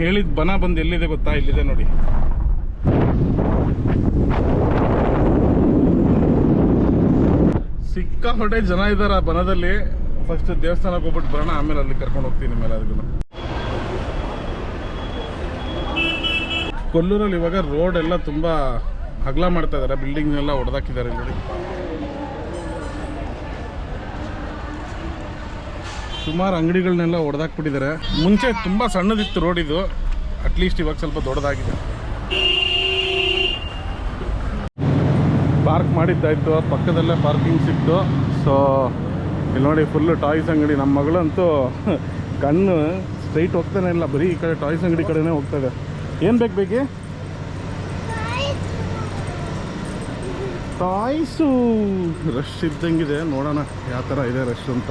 ಹೇಳಿದ ಬನ ಬಂದು ಎಲ್ಲಿದೆ ಗೊತ್ತಾ? ಇಲ್ಲಿದೆ ನೋಡಿ. ಸಿಕ್ಕಾಪಟ್ಟೆ ಜನ ಇದ್ದಾರೆ ಆ ಬನದಲ್ಲಿ. ಫಸ್ಟ್ ದೇವಸ್ಥಾನಕ್ಕೆ ಹೋಗ್ಬಿಟ್ಟು ಬರೋಣ, ಆಮೇಲೆ ಅಲ್ಲಿ ಕರ್ಕೊಂಡು ಹೋಗ್ತೀನಿ ಮೇಲೆ. ಅದಕ್ಕೂ ಕೊಲ್ಲೂರಲ್ಲಿ ಇವಾಗ ರೋಡ್ ಎಲ್ಲ ತುಂಬ ಅಗಲ ಮಾಡ್ತಾ ಇದ್ದಾರೆ, ಬಿಲ್ಡಿಂಗ್ನೆಲ್ಲ ಹೊಡೆದಾಕಿದ್ದಾರೆ ನೋಡಿ. ಸುಮಾರು ಅಂಗಡಿಗಳನ್ನೆಲ್ಲ ಹೊಡೆದಾಕ್ಬಿಟ್ಟಿದ್ದಾರೆ. ಮುಂಚೆ ತುಂಬ ಸಣ್ಣದಿತ್ತು ರೋಡ್ ಇದು, ಅಟ್ಲೀಸ್ಟ್ ಇವಾಗ ಸ್ವಲ್ಪ ದೊಡ್ಡದಾಗಿದೆ. ಪಾರ್ಕ್ ಮಾಡಿದ್ದಾಯಿತು, ಪಕ್ಕದಲ್ಲೇ ಪಾರ್ಕಿಂಗ್ ಸಿಕ್ತು. ಸೊ ಇಲ್ಲಿ ನೋಡಿ ಫುಲ್ಲು ಟಾಯ್ಸ್ ಅಂಗಡಿ. ನಮ್ಮ ಮಗಳಂತೂ ಕಣ್ಣು ಸ್ಟ್ರೈಟ್ ಹೋಗ್ತಾನೆ ಇಲ್ಲ, ಬರೀ ಈ ಕಡೆ ಟಾಯ್ಸ್ ಅಂಗಡಿ ಕಡೆನೇ ಹೋಗ್ತಾಯಿದೆ. ಏನು ಬೇಕು ಬೇಕಿ? Toys rush ಇದ್ದಂಗಿದೆ. ನೋಡೋಣ ಯಾವ ಥರ ಇದೆ ರಶ್ ಅಂತ.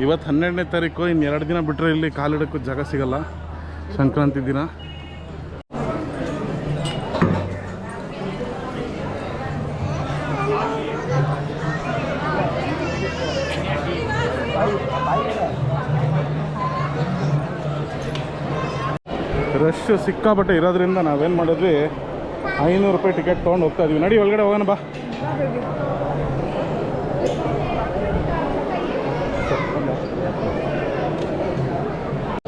ಇವತ್ತು 12ನೇ ತಾರೀಕು, ಇನ್ನು 2 ದಿನ ಬಿಟ್ಟರೆ ಇಲ್ಲಿ ಕಾಲಿಡೋಕ್ಕೂ ಜಾಗ ಸಿಗಲ್ಲ, ಸಂಕ್ರಾಂತಿ ದಿನ. ರಶ್ ಸಿಕ್ಕಾಪಟ್ಟೆ ಇರೋದ್ರಿಂದ ನಾವೇನು ಮಾಡಿದ್ವಿ, 500 ರೂಪಾಯಿ ಟಿಕೆಟ್ ತೊಗೊಂಡು ಹೋಗ್ತಾ ಇದ್ವಿ. ನಡಿ ಒಳಗಡೆ ಹೋಗೋಣ ಬಾ.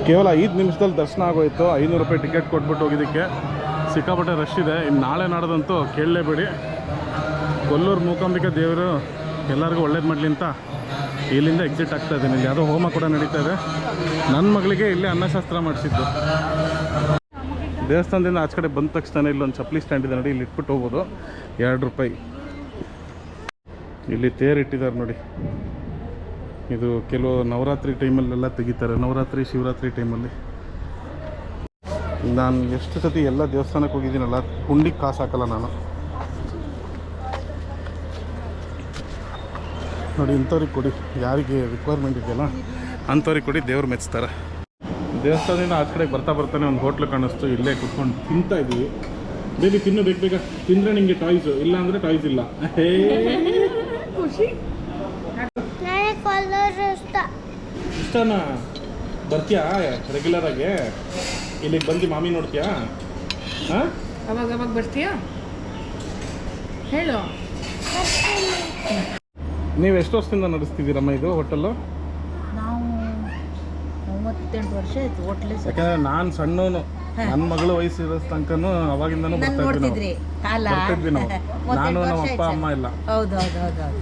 ಕೇವಲ 5 ನಿಮಿಷದಲ್ಲಿ ದರ್ಶನ ಆಗೋಯ್ತು. 500 ರೂಪಾಯಿ ಟಿಕೆಟ್ ಕೊಟ್ಬಿಟ್ಟು ಹೋಗಿದ್ದಕ್ಕೆ. ಸಿಕ್ಕಾಪಟ್ಟೆ ರಶ್ ಇದೆ. ಇನ್ನು ನಾಳೆ ನಾಡ್ದಂತೂ ಕೇಳಲೇಬೇಡಿ. ಕೊಲ್ಲೂರು ಮೂಕಾಂಬಿಕಾ ದೇವರು ಎಲ್ಲರಿಗೂ ಒಳ್ಳೇದು ಮಾಡಲಿ ಅಂತ ಇಲ್ಲಿಂದ ಎಕ್ಸಿಟ್ ಆಗ್ತಾ ಇದ್ದೀನಿ. ಇಲ್ಲಿ ಯಾವುದೋ ಹೋಮ ಕೂಡ ನಡೀತಾ ಇದೆ. ನನ್ನ ಮಗಳಿಗೆ ಇಲ್ಲೇ ಅನ್ನಶಾಸ್ತ್ರ ಮಾಡಿಸಿದ್ದು. ದೇವಸ್ಥಾನದಿಂದ ಆಚೆ ಕಡೆ ಬಂದ ತಕ್ಷಣ ಇಲ್ಲೊಂದು ಚಪ್ಪಲಿ ಸ್ಟ್ಯಾಂಡ್ ಇದೆ ನೋಡಿ, ಇಲ್ಲಿ ಇಟ್ಬಿಟ್ಟು ಹೋಗ್ಬೋದು. 2 ರೂಪಾಯಿ. ಇಲ್ಲಿ ತೇರು ಇಟ್ಟಿದ್ದಾರೆ ನೋಡಿ. ಇದು ಕೆಲವು ನವರಾತ್ರಿ ಟೈಮಲ್ಲೆಲ್ಲ ತೆಗಿತಾರೆ, ನವರಾತ್ರಿ ಶಿವರಾತ್ರಿ ಟೈಮಲ್ಲಿ. ನಾನು ಎಷ್ಟು ಸತಿ ಎಲ್ಲ ದೇವಸ್ಥಾನಕ್ಕೆ ಹೋಗಿದ್ದೀನಲ್ಲ, ಹುಂಡಿಗೆ ಕಾಸು ಹಾಕಲ್ಲ ನಾನು ನೋಡಿ. ಇಂಥವ್ರಿಗೆ ಕೊಡಿ, ಯಾರಿಗೆ ರಿಕ್ವೈರ್ಮೆಂಟ್ ಇದೆಯಲ್ಲ ಅಂಥವ್ರಿಗೆ ಕೊಡಿ, ದೇವ್ರು ಮೆಚ್ತಾರೆ. ದೇವಸ್ಥಾನದಿಂದ ಆಚೆ ಕಡೆಗೆ ಬರ್ತಾನೆ ಒಂದು ಹೋಟ್ಲು ಕಾಣಿಸ್ತು. ಇಲ್ಲೇ ಕುತ್ಕೊಂಡು ತಿಂತಾ ಇದ್ವಿ. ಬೇಬಿ ತಿನ್ನು, ಬೇಗ ತಿಂದರೆ ನಿಮಗೆ ಟಾಯ್ಸು, ಇಲ್ಲ ಅಂದರೆ ಟಾಯ್ಸ್ ಇಲ್ಲ. ಖುಷಿ ಇಷ್ಟನಾ? ಬರ್ತೀಯಾ ರೆಗ್ಯುಲರ್ ಆಗಿ ಇಲ್ಲಿಗೆ ಬಂದು ಮಾಮಿ ನೋಡ್ತೀಯಾ? ಹಾಂ, ಅವಾಗ ಬರ್ತೀಯಾ ಹೇಳು. ನೀವು ಎಷ್ಟು ವರ್ಷದಿಂದ ನಡೆಸ್ತಿದ್ದೀರಮ್ಮ ಇದು ಹೋಟೆಲ್ಲು? ನಾವು 38 ವರ್ಷ ಆಯ್ತು ಹೋಟ್ಲ್. ಯಾಕಂದ್ರೆ ನಾನು ಸಣ್ಣವನು, ನನ್ನ ಮಗಳು ವಯಸ್ಸಿರೋ ತನಕನೂ ಅವಾಗಿಂದನೂ ಬರ್ತಿದ್ವಿ ನಾವು. ನಾನು ನಮ್ಮ ಅಪ್ಪ ಅಮ್ಮ ಇಲ್ಲ.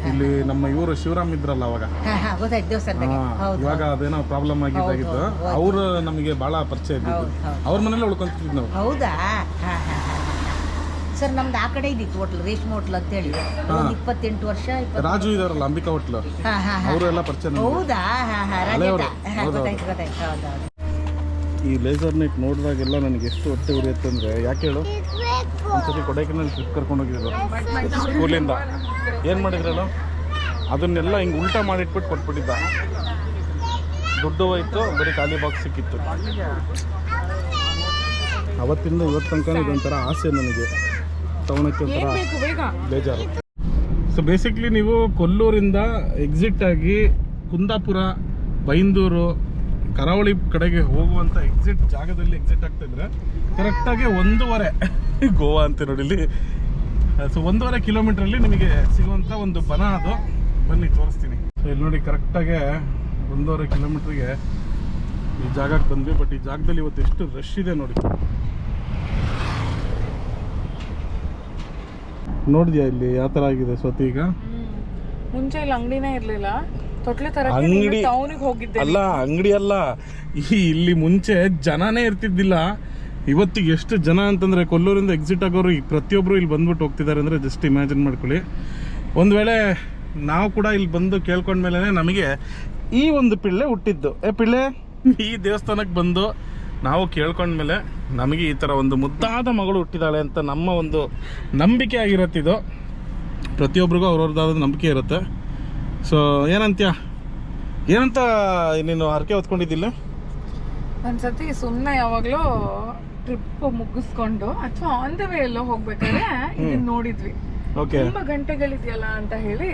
ಇಲ್ಲಿ ನಮ್ಮ ಇವರು ಶಿವರಾಮ್ ಇದ್ರಲ್ಲ ಅವಾಗ, ಇವಾಗ ಅದೇನೋ ಪ್ರಾಬ್ಲಮ್ ಆಗಿದ್ದಾಗಿತ್ತು. ಅವರು ನಮಗೆ ಬಹಳ ಪರಿಚಯ ಇದ್ದಿದ್ದು. ಅವ್ರ ಮನೇಲಿ ಉಳ್ಕೊಂತಿದ್ವಿ ನಾವು. ಹೌದಾ ಸರ್, ನಮ್ದು ಆ ಕಡೆ ಇದ್ದಿತ್ತು ಹೋಟ್ಲ್, ರೇಷ್ಮೆ ಹೋಟ್ಲ್ ಅಂತ ಹೇಳಿ. 28 ವರ್ಷ. ರಾಜು ಇದಾರಲ್ಲ ಅಂಬಿಕಾ ಹೋಟ್ಲು, ಅವರೆಲ್ಲ ಪರಿಚಯ. ಹೌದಾ? ಈ ಲೇಸರ್ ನೈಟ್ ನೋಡಿದಾಗೆಲ್ಲ ನನಗೆ ಎಷ್ಟು ಹೊಟ್ಟೆ ಉರಿಯುತ್ತೆ ಅಂದರೆ, ಯಾಕೆ ಹೇಳು, ಒಂದ್ಸತಿ ಕೊಡೈಕೆನಾಲ್ ಟ್ರಿಪ್ ಕರ್ಕೊಂಡು ಹೋಗಿದ್ರು ಸ್ಕೂಲಿಂದ. ಏನು ಮಾಡಿದ್ರಲ್ಲ, ಅದನ್ನೆಲ್ಲ ಹಿಂಗೆ ಉಲ್ಟಾ ಮಾಡಿಟ್ಬಿಟ್ಟು ಕೊಟ್ಬಿಟ್ಟಿದ್ದ. ದುಡ್ಡು ಹೋಯ್ತು, ಬರೀ ಖಾಲಿ ಬಾಕ್ಸ್ ಸಿಕ್ಕಿತ್ತು. ಅವತ್ತಿಂದ ಇವತ್ತು ತನಕ ಇದೊಂಥರ ಆಸೆ ನನಗೆ ತಗೊಳಕ್ಕೆ, ಒಂಥರ ಬೇಜಾರು. ಸೊ ಬೇಸಿಕ್ಲಿ ನೀವು ಕೊಲ್ಲೂರಿಂದ ಎಕ್ಸಿಟ್ ಆಗಿ ಕುಂದಾಪುರ, ಬೈಂದೂರು, ಕರಾವಳಿ ಕಡೆಗೆ ಹೋಗುವಂಥ ಎಕ್ಸಿಟ್ ಜಾಗದಲ್ಲಿ ಎಕ್ಸಿಟ್ ಆಗ್ತಾಯಿದ್ರೆ ಕರೆಕ್ಟಾಗಿ 1.5 ಗೋವಾ ಅಂತ ನೋಡಿ ಇಲ್ಲಿ. ಸೊ 1.5 ಕಿಲೋಮೀಟ್ರಲ್ಲಿ ನಿಮಗೆ ಸಿಗುವಂಥ ಒಂದು ಬನ ಅದು. ಬನ್ನಿ ತೋರಿಸ್ತೀನಿ. ಸೊ ಇಲ್ಲಿ ನೋಡಿ, ಕರೆಕ್ಟಾಗೆ 1.5 ಕಿಲೋಮೀಟ್ರಿಗೆ ಈ ಜಾಗಕ್ಕೆ ಬಂದ್ವಿ. ಬಟ್ ಈ ಜಾಗದಲ್ಲಿ ಇವತ್ತು ಎಷ್ಟು ರಶ್ ಇದೆ ನೋಡಿ. ನೋಡಿದ್ಯಾ ಇಲ್ಲಿ ಯಾವ ಥರ ಆಗಿದೆ ಸ್ವತಿ? ಈಗ ಮುಂಚೆ ಇಲ್ಲಿ ಅಂಗಡಿನೇ ಇರಲಿಲ್ಲ, ಅಂಗಡಿ ಅಲ್ಲ, ಅಂಗಡಿ ಅಲ್ಲ, ಇಲ್ಲಿ ಮುಂಚೆ ಜನನೇ ಇರ್ತಿದ್ದಿಲ್ಲ. ಇವತ್ತಿಗೆ ಎಷ್ಟು ಜನ ಅಂತಂದರೆ, ಕೊಲ್ಲೂರಿಂದ ಎಕ್ಸಿಟ್ ಆಗೋರು ಪ್ರತಿಯೊಬ್ಬರು ಇಲ್ಲಿ ಬಂದ್ಬಿಟ್ಟು ಹೋಗ್ತಿದ್ದಾರೆ ಅಂದರೆ ಜಸ್ಟ್ ಇಮ್ಯಾಜಿನ್ ಮಾಡ್ಕೊಳ್ಳಿ. ಒಂದು ವೇಳೆ ನಾವು ಕೂಡ ಇಲ್ಲಿ ಬಂದು ಕೇಳ್ಕೊಂಡ್ಮೇಲೆ ನಮಗೆ ಈ ಒಂದು ಪಿಳ್ಳೆ ಹುಟ್ಟಿದ್ದು. ಪಿಳ್ಳೆ ಈ ದೇವಸ್ಥಾನಕ್ಕೆ ಬಂದು ನಾವು ಕೇಳ್ಕೊಂಡ್ಮೇಲೆ ನಮಗೆ ಈ ಥರ ಒಂದು ಮುದ್ದಾದ ಮಗಳು ಹುಟ್ಟಿದಾಳೆ ಅಂತ ನಮ್ಮ ಒಂದು ನಂಬಿಕೆ ಆಗಿರತ್ತಿದು. ಪ್ರತಿಯೊಬ್ಬರಿಗೂ ಅವ್ರವ್ರದ್ದಾದ ನಂಬಿಕೆ ಇರುತ್ತೆ. ಸೊ ಏನಂತ ನೀನು ಹರಕೆ ಹೊತ್ಕೊಂಡಿದ್ದಿಲ್ಲ? ಒಂದ್ಸತಿ ಸುಮ್ಮನೆ ಯಾವಾಗಲೂ ಟ್ರಿಪ್ ಮುಗಿಸ್ಕೊಂಡು ಅಥವಾ ಆನ್ ದ ವೇ ಎಲ್ಲೋ ಹೋಗ್ಬೇಕಾದ್ರೆ ಇದನ್ನ ನೋಡಿದ್ವಿ. ತುಂಬಾ ಗಂಟೆಗಳಿದೆಯಲ್ಲ ಅಂತ ಹೇಳಿ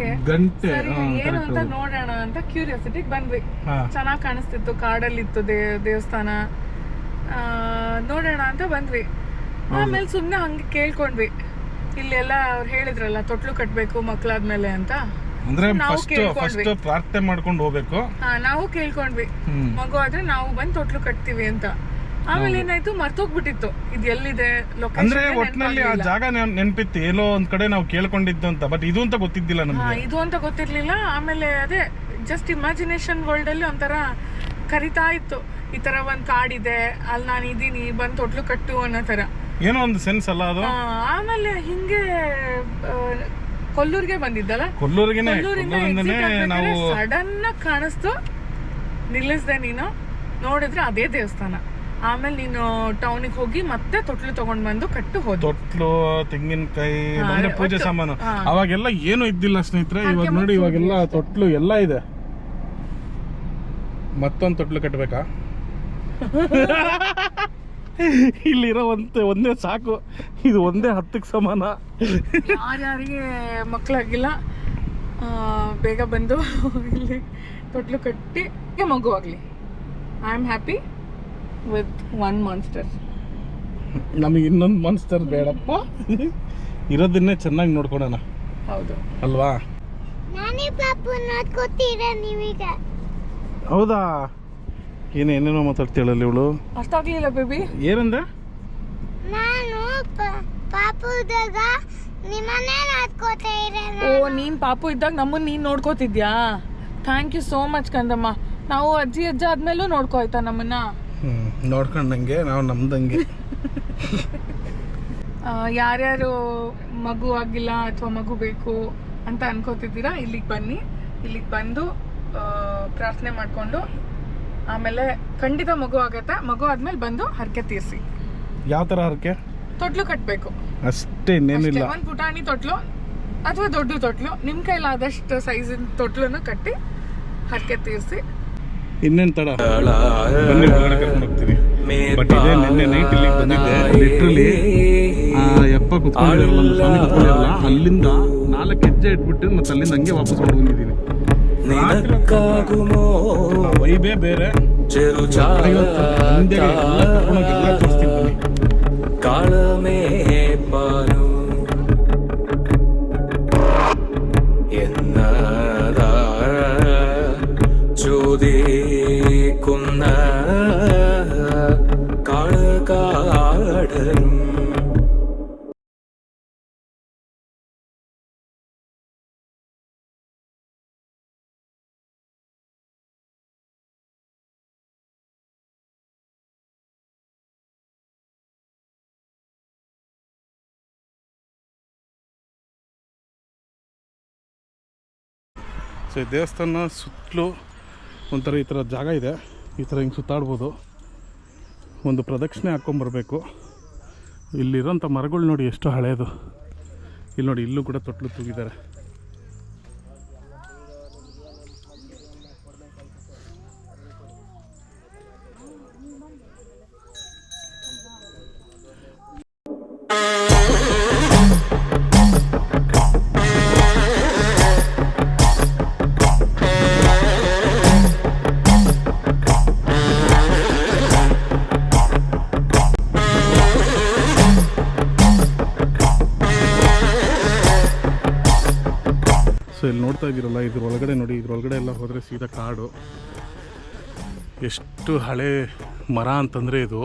ಏನು ಅಂತ ನೋಡೋಣ ಅಂತ ಕ್ಯೂರಿಯಾಸಿಟಿಗೆ ಬಂದ್ವಿ. ಚೆನ್ನಾಗಿ ಕಾಣಿಸ್ತಿತ್ತು, ಕಾಡಲ್ಲಿ ಇತ್ತು ದೇವಸ್ಥಾನ. ನೋಡೋಣ ಅಂತ ಬಂದ್ವಿ. ಆಮೇಲೆ ಸುಮ್ಮನೆ ಹಂಗೆ ಕೇಳ್ಕೊಂಡ್ವಿ, ಇಲ್ಲೆಲ್ಲ ಅವ್ರು ಹೇಳಿದ್ರಲ್ಲ ತೊಟ್ಲು ಕಟ್ಬೇಕು ಮಕ್ಳಾದ್ಮೇಲೆ ಅಂತ. ಅಂದ್ರೆ ಫಸ್ಟ್ ಪ್ರಾರ್ಥನೆ ಮಾಡ್ಕೊಂಡು ಹೋಗ್ಬೇಕು. ನಾವು ಕೇಳ್ಕೊಂಡ್ವಿ ಮಗು ಆದ್ರೆ ನಾವು ಬಂದು ತೊಟ್ಲು ಕಟ್ತೀವಿ ಅಂತ. ಆಮೇಲೆ ಏನಾಯ್ತು, ಮರ್ತೋಗ್ಬಿಟ್ಟಿತ್ತು ಇದು ಎಲ್ಲಿದೆ ಲೊಕೇಶನ್. ಅಂದ್ರೆ ಒಟ್ನಲ್ಲಿ ಆ ಜಾಗ ನೆನ್ಪಿತ್ತು, ಎಲ್ಲೋ ಒಂದ್ ಕಡೆ ನಾವು ಕೇಳ್ಕೊಂಡಿದ್ದು ಅಂತ. ಬಟ್ ಇದು ಅಂತ ಗೊತ್ತಿದ್ದಿಲ್ಲ ನಮ್ಗೆ. ಇದು ಅಂತ ಗೊತ್ತಿರ್ಲಿಲ್ಲ. ಆಮೇಲೆ ಅದೇ ಜಸ್ಟ್ ಇಮ್ಯಾಜಿನೇಷನ್ ವರ್ಲ್ಡ್ ಅಲ್ಲಿ ಒಂಥರ ಕರಿತಾ ಇತ್ತು, ಈ ತರ ಒಂದ್ ಕಾಡಿದೆ, ಅಲ್ಲಿ ನಾನು ಇದೀನಿ, ಬಂದ್ ತೊಟ್ಲು ಕಟ್ಟು ಅನ್ನೋ ತರ ಏನೋ ಒಂದು ಸೆನ್ಸ್ ಅಲ್ಲ ಅದು. ಆಮೇಲೆ ಹಿಂಗೆ ಕೊಲ್ಲೂರ್ಗೆ ಬಂದಿದ್ದಲ್ಲ, ಕೊಲ್ಲೂರಿಗೆನೆ ನಾವು ಸಡನ್ ಆಗಿ ಕಾಣಿಸ್ತು. ನಿಲ್ಲಿಸ್ದೆ ನೀನು, ನೋಡಿದ್ರೆ ಅದೇ ದೇವಸ್ಥಾನ. ಆಮೇಲೆ ನೀನು ಟೌನಿಗೆ ಹೋಗಿ ಮತ್ತೆ ತೊಟ್ಲು ತಗೊಂಡ್ ಬಂದು ಕಟ್ಟು ಹೋದ. ತೊಟ್ಲು, ತೆಂಗಿನಕಾಯಿ, ಅಂದ್ರೆ ಪೂಜೆ ಸಾಮಾನು. ಅವಾಗೆಲ್ಲ ಏನು ಇದ್ದಿಲ್ಲ ಸ್ನೇಹಿತರೆ. ಇವಾಗ ನೋಡಿ, ಇವಾಗೆಲ್ಲ ತೊಟ್ಲು ಎಲ್ಲ ಇದೆ. ಮತ್ತೊಂದು ತೊಟ್ಲು ಕಟ್ಟಬೇಕಾ? ಇಲ್ಲಿರೋ ಒಂದೇ ಸಾಕು, ಇದು ಒಂದೇ 10ಕ್ಕೆ ಸಮಾನ. ಯಾರ್ಯಾರಿಗೆ ಮಕ್ಕಳಾಗಿಲ್ಲ ಬೇಗ ಬಂದು ಇಲ್ಲಿ ತೊಟ್ಲು ಕಟ್ಟಿ ಮಗು ಆಗ್ಲಿ. I am happy with 1 monster. ನಮಗೆ ಇನ್ನೊಂದು ಮಾನ್ಸ್ಟರ್ ಬೇಡಪ್ಪ, ಇರೋದನ್ನೇ ಚೆನ್ನಾಗಿ ನೋಡ್ಕೊಳೋಣ. ಹೌದು ಅಲ್ವಾ? ಹೌದಾ? ಏನೇನೇನೋ ಮಾತಾಡ್ತೀಳಲ್ಲ ಇವಳು. ಅರ್ಥ ಆಗ್ಲಿಲ್ಲ ಬೇಬಿ. ಏನಂದ? ಓ, ನೀನ್ ಪಾಪು ಇದ್ದಾಗ ನಮ್ಮನ್ನ ನೀನ್ ನೋಡ್ಕೋತಿದ್ಯಾ? ಥ್ಯಾಂಕ್ ಯು ಸೋ ಮಚ್ ಕಂದಮ್ಮ. ನಾವು ಅಜ್ಜಿ ಅಜ್ಜ ಆದ್ಮೇಲೂ ನೋಡ್ಕೋ ಆಯ್ತಾ ನಮ್ಮನ್ನ. ನೋಡ್ಕೊಂಡಂಗೆ ನಾವು ನಮ್ದಂಗೆ. ಯಾರ್ಯಾರು ಮಗು ಆಗಿಲ್ಲ ಅಥವಾ ಮಗು ಬೇಕು ಅಂತ ಅನ್ಕೋತಿದ್ದೀರಾ, ಇಲ್ಲಿಗೆ ಬನ್ನಿ. ಇಲ್ಲಿಗೆ ಬಂದು ಪ್ರಾರ್ಥನೆ ಮಾಡ್ಕೊಂಡು ಆಮೇಲೆ ಖಂಡಿತ ಮಗು ಆಗತ್ತೆ. ಮಗು ಆದ್ಮೇಲೆ ಬಂದು ಹರಕೆ ತೀರ್ಸಿ. ಯಾವ ತರ ಹರಕೆ? ತೊಟ್ಲು ಕಟ್ಬೇಕು ಅಷ್ಟೇ, ಇನ್ನೇನಿಲ್ಲ. ಒಂದ್ ಪುಟಾಣಿ ತೊಟ್ಲು ಅಥವಾ ದೊಡ್ಡ ತೊಟ್ಲು, ನಿಮ್ ಕೈಲಾದಷ್ಟು ಸೈಜಿನ ತೊಟ್ಲನ್ನು ಕಟ್ಟಿ ಹರಕೆ ತೀರ್ಸಿ. ಇನ್ನೇನ್ ತಡ, ಬನ್ನಿ ಒಳಗಡೆ ಕರ್ಕೊಂಡು ಹೋಗ್ತೀನಿ. ಬಟ್ ಇದೇ ನಿನ್ನೆ ನೈಟ್ ಇಲ್ಲಿಗೆ ಬಂದಿದ್ದೆ. ಲಿಟ್ರಲಿ ಯಪ್ಪ ಕುತ್ಕೊಂಡಿರಲ್ಲ, ಸ್ವಾಮಿ ಕುತ್ಕೊಂಡಿರಲ್ಲ, ಅಲ್ಲಿಂದ 4 ಹೆಜ್ಜೆ ಇಟ್ಬಿಟ್ಟು ಮತ್ತೆ ಅಲ್ಲಿಂದ ಹಂಗೆ ವಾಪಸ್ ಹೊರಡು ಬಂದಿದ್ದೀನಿ. ವೈಬೇ ಬೇರೆ. ಎಲ್ಲ ತೋರಿಸ್ತೀನಿ ಬನ್ನಿ. ಕಾಳಮೇ ಪಾಲು എന്നത ജ്യോതി കുന്ന കാളകാടനും ಸೊ ಈ ದೇವಸ್ಥಾನ ಸುತ್ತಲೂ ಒಂಥರ ಈ ಥರ ಜಾಗ ಇದೆ. ಈ ಥರ ಹಿಂಗೆ ಸುತ್ತಾಡ್ಬೋದು. ಒಂದು ಪ್ರದಕ್ಷಿಣೆ ಹಾಕ್ಕೊಂಬರ್ಬೇಕು. ಇಲ್ಲಿರೋಂಥ ಮರಗಳು ನೋಡಿ ಎಷ್ಟು ಹಳೆಯದು. ಇಲ್ಲಿ ನೋಡಿ, ಇಲ್ಲೂ ಕೂಡ ತೊಟ್ಲು ತೂಗಿದ್ದಾರೆ. ಸೊ ಇಲ್ಲಿ ನೋಡ್ತಾ ಇದ್ದೀರಲ್ಲ, ಇದ್ರೊಳಗಡೆ ನೋಡಿ, ಇದ್ರೊಳಗಡೆ ಎಲ್ಲ ಹೋದರೆ ಸೀದಾ ಕಾಡು. ಎಷ್ಟು ಹಳೆ ಮರ ಅಂತಂದರೆ ಇದು.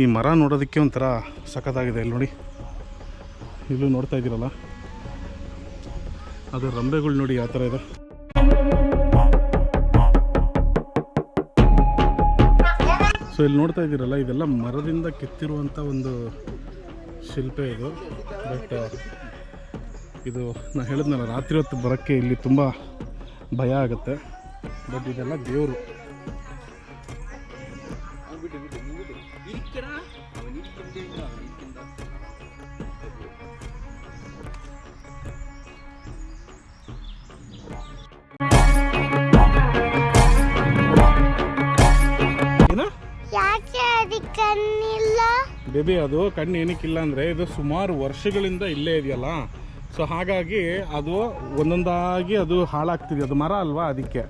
ಈ ಮರ ನೋಡೋದಕ್ಕೆ ಒಂಥರ ಸಖತ್ತಾಗಿದೆ. ಇಲ್ಲಿ ನೋಡಿ, ಇಲ್ಲೂ ನೋಡ್ತಾ ಇದ್ದೀರಲ್ಲ, ಅದು ರಂಬೆಗಳು ನೋಡಿ ಯಾವ ಥರ ಇದೆ. ಸೊ ಇಲ್ಲಿ ನೋಡ್ತಾ ಇದ್ದೀರಲ್ಲ, ಇದೆಲ್ಲ ಮರದಿಂದ ಕೆತ್ತಿರುವಂಥ ಒಂದು ಶಿಲ್ಪ ಇದು. ಬಟ್ ಇದು ನಾನು ಹೇಳಿದ್ನಲ್ಲ, ರಾತ್ರಿ ಹೊತ್ತು ಬರೋಕ್ಕೆ ಇಲ್ಲಿ ತುಂಬ ಭಯ ಆಗುತ್ತೆ. ಬಟ್ ಇದೆಲ್ಲ ದೇವರು. ಬೇಬಿ, ಅದು ಕಣ್ಣು ಏನಕ್ಕಿಲ್ಲ ಅಂದರೆ, ಇದು ಸುಮಾರು ವರ್ಷಗಳಿಂದ ಇಲ್ಲೇ ಇದೆಯಲ್ಲ. ಸೊ ಹಾಗಾಗಿ ಅದು ಒಂದೊಂದಾಗಿ ಅದು ಹಾಳಾಗ್ತಿದೆ. ಅದು ಮರ ಅಲ್ವಾ, ಅದಕ್ಕೆ.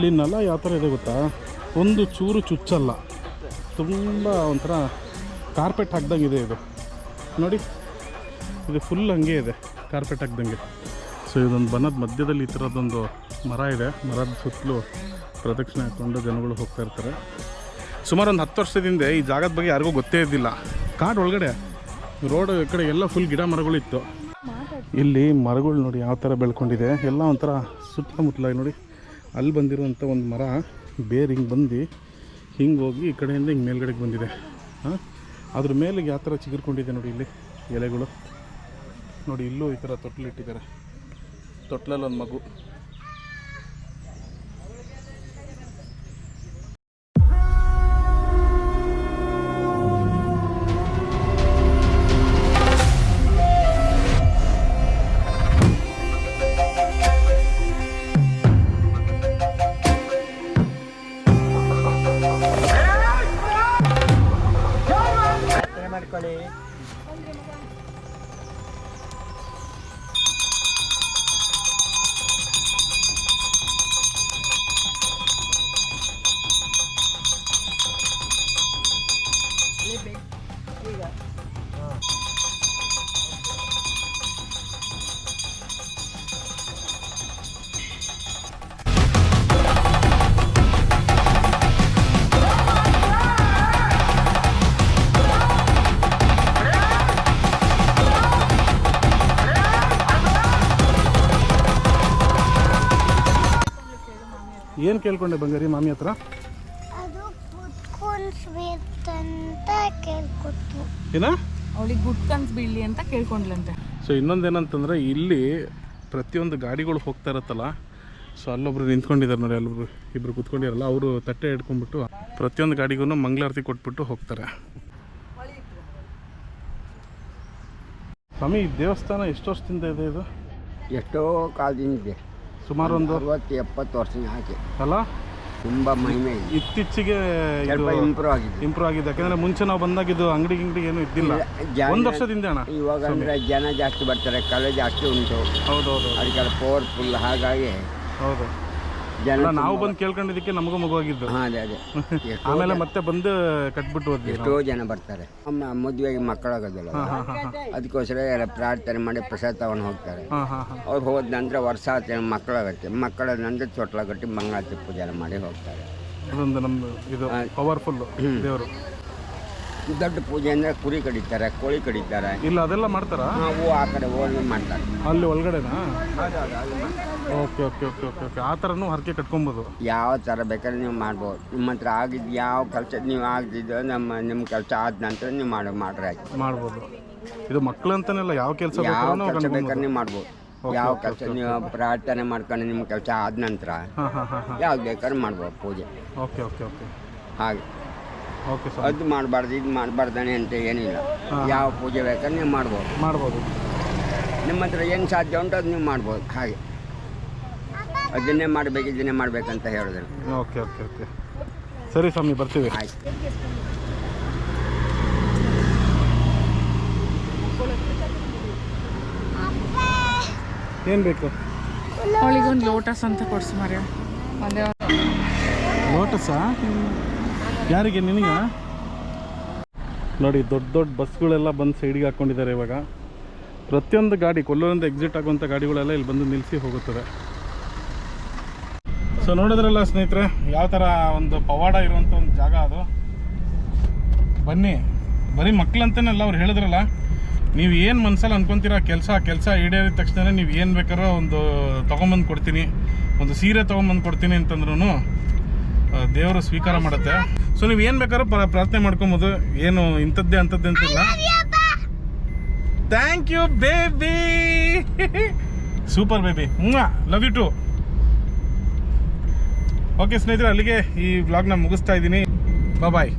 ಇಲ್ಲಿ ನೆಲ ಯಾವ ಥರ ಇದೆ ಗೊತ್ತಾ, ಒಂದು ಚೂರು ಚುಚ್ಚಲ್ಲ, ತುಂಬ ಒಂಥರ ಕಾರ್ಪೆಟ್ ಹಾಕ್ದಂಗಿದೆ ಇದು ನೋಡಿ. ಇದು ಫುಲ್ ಹಂಗೆ ಇದೆ, ಕಾರ್ಪೆಟ್ ಹಾಕ್ದಂಗೆ. ಸೊ ಇದೊಂದು ಬನದ ಮಧ್ಯದಲ್ಲಿ ಈ ಥರದ್ದೊಂದು ಮರ ಇದೆ. ಮರದ ಸುತ್ತಲೂ ಪ್ರದಕ್ಷಿಣೆ ಹಾಕ್ಕೊಂಡು ಜನಗಳು ಹೋಗ್ತಾ ಇರ್ತಾರೆ. ಸುಮಾರು ಒಂದು 10 ವರ್ಷದಿಂದ ಈ ಜಾಗದ ಬಗ್ಗೆ ಯಾರಿಗೂ ಗೊತ್ತೇ ಇದ್ದಿಲ್ಲ. ಕಾಡು ಒಳಗಡೆ ರೋಡ್ ಈ ಕಡೆ ಎಲ್ಲ ಫುಲ್ ಗಿಡ ಮರಗಳಿತ್ತು. ಇಲ್ಲಿ ಮರಗಳು ನೋಡಿ ಯಾವ ಥರ ಬೆಳ್ಕೊಂಡಿದೆ, ಎಲ್ಲ ಒಂಥರ ಸುತ್ತಮುತ್ತಲಾಗಿ ನೋಡಿ. ಅಲ್ಲಿ ಬಂದಿರುವಂಥ ಒಂದು ಮರ ಬೇರೆ ಹಿಂಗೆ ಬಂದು ಹಿಂಗೆ ಹೋಗಿ ಈ ಕಡೆಯಿಂದ ಹಿಂಗೆ ಮೇಲ್ಗಡೆಗೆ ಬಂದಿದೆ. ಅದ್ರ ಮೇಲೆ ಯಾವ ಥರ ಚಿಗುರ್ಕೊಂಡಿದೆ ನೋಡಿ ಇಲ್ಲಿ ಎಲೆಗಳು ನೋಡಿ. ಇಲ್ಲೂ ಈ ಥರ ತೊಟ್ಲಿಟ್ಟಿದ್ದಾರೆ, ತೊಟ್ಲಲ್ಲಿ ಒಂದು ಮಗು. ಏನು ಕೇಳ್ಕೊಂಡೆ ಬಂಗಾರಿ ಮಾಮಿ ಹತ್ರ? ಅದು ಕುತ್ಕೊಂಡು ಸ್ವೀಟ್ ಅಂತ ಕೇಳ್ಕೊತು. ಏನ ಅವಳಿಗೆ ಗುಡ್ ಕನ್ಸ್ ಬೀಳಲಿ ಅಂತ ಕೇಳ್ಕೊಂಡ್ಲಂತೆ. ಸೊ ಇನ್ನೊಂದೇನಂತಂದರೆ ಇಲ್ಲಿ ಪ್ರತಿಯೊಂದು ಗಾಡಿಗಳು ಹೋಗ್ತಾ ಇರುತ್ತಲ್ಲ, ಸೊ ಅಲ್ಲೊಬ್ರು ನಿಂತ್ಕೊಂಡಿದ್ದಾರೆ ನೋಡಿ, ಅಲ್ಲೊಬ್ರು ಇಬ್ಬರು ಕೂತ್ಕೊಂಡಿರಲ್ಲ, ಅವರು ತಟ್ಟೆ ಹಿಡ್ಕೊಂಡ್ಬಿಟ್ಟು ಪ್ರತಿಯೊಂದು ಗಾಡಿಗೂ ಮಂಗಳಾರತಿ ಕೊಟ್ಬಿಟ್ಟು ಹೋಗ್ತಾರೆ. ಸ್ವಾಮಿ ಈ ದೇವಸ್ಥಾನ ಎಷ್ಟು ವರ್ಷದಿಂದ ಇದೆ ಇದು? ಎಷ್ಟೋ ಕಾಲದಿಂದ ಇದೆ, ಸುಮಾರು ಒಂದು 60-70 ವರ್ಷ ಹಾಕಿ ಅಲ್ಲ, ತುಂಬ ಮಹಿಮೆ ಇದೆ. ಇತ್ತೀಚೆಗೆ ಸ್ವಲ್ಪ ಇಂಪ್ರೂವ್ ಆಗಿದೆ. ಇಂಪ್ರೂವ್ ಆಗಿದೆ. ಯಾಕಂದ್ರೆ ಮುಂಚೆ ನಾವು ಬಂದಾಗ ಇದು ಅಂಗಡಿ ಏನು ಇದ್ದಿಲ್ಲ, ಒಂದು ವರ್ಷದಿಂದ ಅಣ್ಣ. ಇವಾಗ ಅಂದರೆ ಜನ ಜಾಸ್ತಿ ಬರ್ತಾರೆ, ಕಲೆ ಜಾಸ್ತಿ ಉಂಟು. ಹೌದೌದು, ಅದಕ್ಕೆಲ್ಲ ಪವರ್ಫುಲ್, ಹಾಗಾಗಿ ಹೌದು. ಜನ ನಾವು ಬಂದು ಕೇಳ್ಕೊಂಡಿದ್ದಕ್ಕೆ ನಮಗೂ ಮಗುವಾಗಿದ್ದು. ಹಾಂ ಅದೇ ಆಮೇಲೆ ಮತ್ತೆ ಬಂದು ಕಟ್ಬಿಟ್ಟು ಹೋದ್ವಿ. ಎಷ್ಟೋ ಜನ ಬರ್ತಾರೆ. ಮದುವೆಗೆ ಮಕ್ಕಳಾಗೋದಿಲ್ಲ, ಅದಕ್ಕೋಸ್ಕರ ಎಲ್ಲ ಪ್ರಾರ್ಥನೆ ಮಾಡಿ ಪ್ರಸಾದ ತಗೊಂಡು ಹೋಗ್ತಾರೆ. ಅವ್ರು ಹೋದ ನಂತರ ವರ್ಷ ಮಕ್ಕಳಾಗತ್ತೆ, ಮಕ್ಕಳ ನಂತರ ಚೊಟ್ಲಾಗಟ್ಟಿ ಮಂಗಳಾರತಿ ಪೂಜೆ ಮಾಡಿ ಹೋಗ್ತಾರೆ. ಅದೊಂದು ನಮ್ದು ಇದು ಪವರ್ಫುಲ್ ದೇವರು. ದೊಡ್ಡ ಪೂಜೆ ಅಂದರೆ ಕುರಿ ಕಡಿತಾರೆ, ಕೋಳಿ ಕಡಿತಾರೆ. ಇಲ್ಲ ಅದೆಲ್ಲ ಮಾಡ್ತಾರ? ನಾವು ಆ ಕಡೆ ಹೋಗಿ ಮಾಡ್ತಾರೆ. ಅಲ್ಲಿ ಒಳಗಡೆನಾ? Okay okay okay okay okay. ಆ ಥರನೂ ಹರಕೆ ಕಟ್ಕೊಬೋದು. ಯಾವ ಥರ ಬೇಕಾದ್ರೆ ನೀವು ಮಾಡ್ಬೋದು. ನಿಮ್ಮ ಹತ್ರ ಆಗಿದ್ದು ಯಾವ ಕೆಲಸ ನೀವು ಆಗಿದ್ದು ನಿಮ್ಮ ಕೆಲಸ ಆದ ನಂತರ ನೀವು ಮಾಡ್ರೆ ಆಯ್ತು, ಮಾಡ್ಬೋದು. ಇದು ಮಕ್ಳು ಅಂತಾನೆಲ್ಲ ಯಾವ ಕೆಲಸ ಯಾವ ಕೆಲಸ ಬೇಕಾದ್ರೆ ನೀವು ಮಾಡ್ಬೋದು. ಯಾವ ಕೆಲಸ ನೀವು ಪ್ರಾರ್ಥನೆ ಮಾಡ್ಕೊಂಡು ನಿಮ್ಮ ಕೆಲಸ ಆದ ನಂತರ ಯಾವ್ದು ಬೇಕಾದ್ರೆ ಮಾಡ್ಬೋದು ಪೂಜೆ. ಓಕೆ ಓಕೆ ಓಕೆ ಹಾಗೆ ಓಕೆ ಸರ್. ಅದು ಮಾಡಬಾರ್ದು ಇದು ಮಾಡಬಾರ್ದಾನೆ ಅಂತ ಏನಿಲ್ಲ. ಯಾವ ಪೂಜೆ ಬೇಕಾದ್ರೆ ನೀವು ಮಾಡ್ಬೋದು. ನಿಮ್ಮ ಹತ್ರ ಏನು ಸಾಧ್ಯ ಉಂಟು ಅದು ನೀವು ಮಾಡ್ಬೋದು. ಹಾಗೆ ಅದನ್ನೇ ಮಾಡಬೇಕು ಇದನ್ನೇ ಮಾಡಬೇಕಂತ ಹೇಳಿದ್ರೆ. ಓಕೆ ಓಕೆ ಓಕೆ ಸರಿ ಸ್ವಾಮಿ, ಬರ್ತೀವಿ. ಆಯ್ತು. ಏನು ಬೇಕು? ಅವಳಿಗೊಂದು ಲೋಟಸ್ ಅಂತ ಕೊಡ್ಸು ಮರ್ಯ. ಒಂದೇ ಲೋಟಸಾ? ಯಾರಿಗೆ? ನಿನಗ? ನೋಡಿ ದೊಡ್ಡ ದೊಡ್ಡ ಬಸ್ಗಳೆಲ್ಲ ಬಂದು ಸೈಡಿಗೆ ಹಾಕ್ಕೊಂಡಿದ್ದಾರೆ. ಇವಾಗ ಪ್ರತಿಯೊಂದು ಗಾಡಿ ಕೊಲ್ಲೂರಿಂದ ಎಕ್ಸಿಟ್ ಆಗುವಂಥ ಗಾಡಿಗಳೆಲ್ಲ ಇಲ್ಲಿ ಬಂದು ನಿಲ್ಲಿಸಿ ಹೋಗುತ್ತದೆ. ಸೊ ನೋಡಿದ್ರಲ್ಲ ಸ್ನೇಹಿತರೆ, ಯಾವ ಥರ ಒಂದು ಪವಾಡ ಇರುವಂಥ ಒಂದು ಜಾಗ ಅದು. ಬನ್ನಿ, ಬರೀ ಮಕ್ಳಂತೇನಲ್ಲ, ಅವ್ರು ಹೇಳಿದ್ರಲ್ಲ, ನೀವು ಏನು ಮನಸ್ಸಲ್ಲಿ ಅನ್ಕೊತೀರ ಕೆಲಸ ಈಡೇರಿದ ತಕ್ಷಣ ನೀವು ಏನು ಬೇಕಾರೋ ಒಂದು ತೊಗೊಂಬಂದು ಕೊಡ್ತೀನಿ, ಒಂದು ಸೀರೆ ತೊಗೊಂಬಂದು ಕೊಡ್ತೀನಿ ಅಂತಂದ್ರೂ ದೇವರು ಸ್ವೀಕಾರ ಮಾಡುತ್ತೆ. ಸೊ ನೀವು ಏನು ಬೇಕಾದ್ರೂ ಪ್ರಾರ್ಥನೆ ಮಾಡ್ಕೊಬೋದು, ಏನು ಇಂಥದ್ದೇ ಅಂಥದ್ದೇ ಅಂತಿಲ್ಲ. Thank you baby, super baby, love you too. Okay ಸ್ನೇಹಿತರೆ, ಅಲ್ಲಿಗೆ ಈ ವ್ಲಾಗ್ನ ಮುಗಿಸ್ತಾ ಇದ್ದೀನಿ. ಬಾಯ್.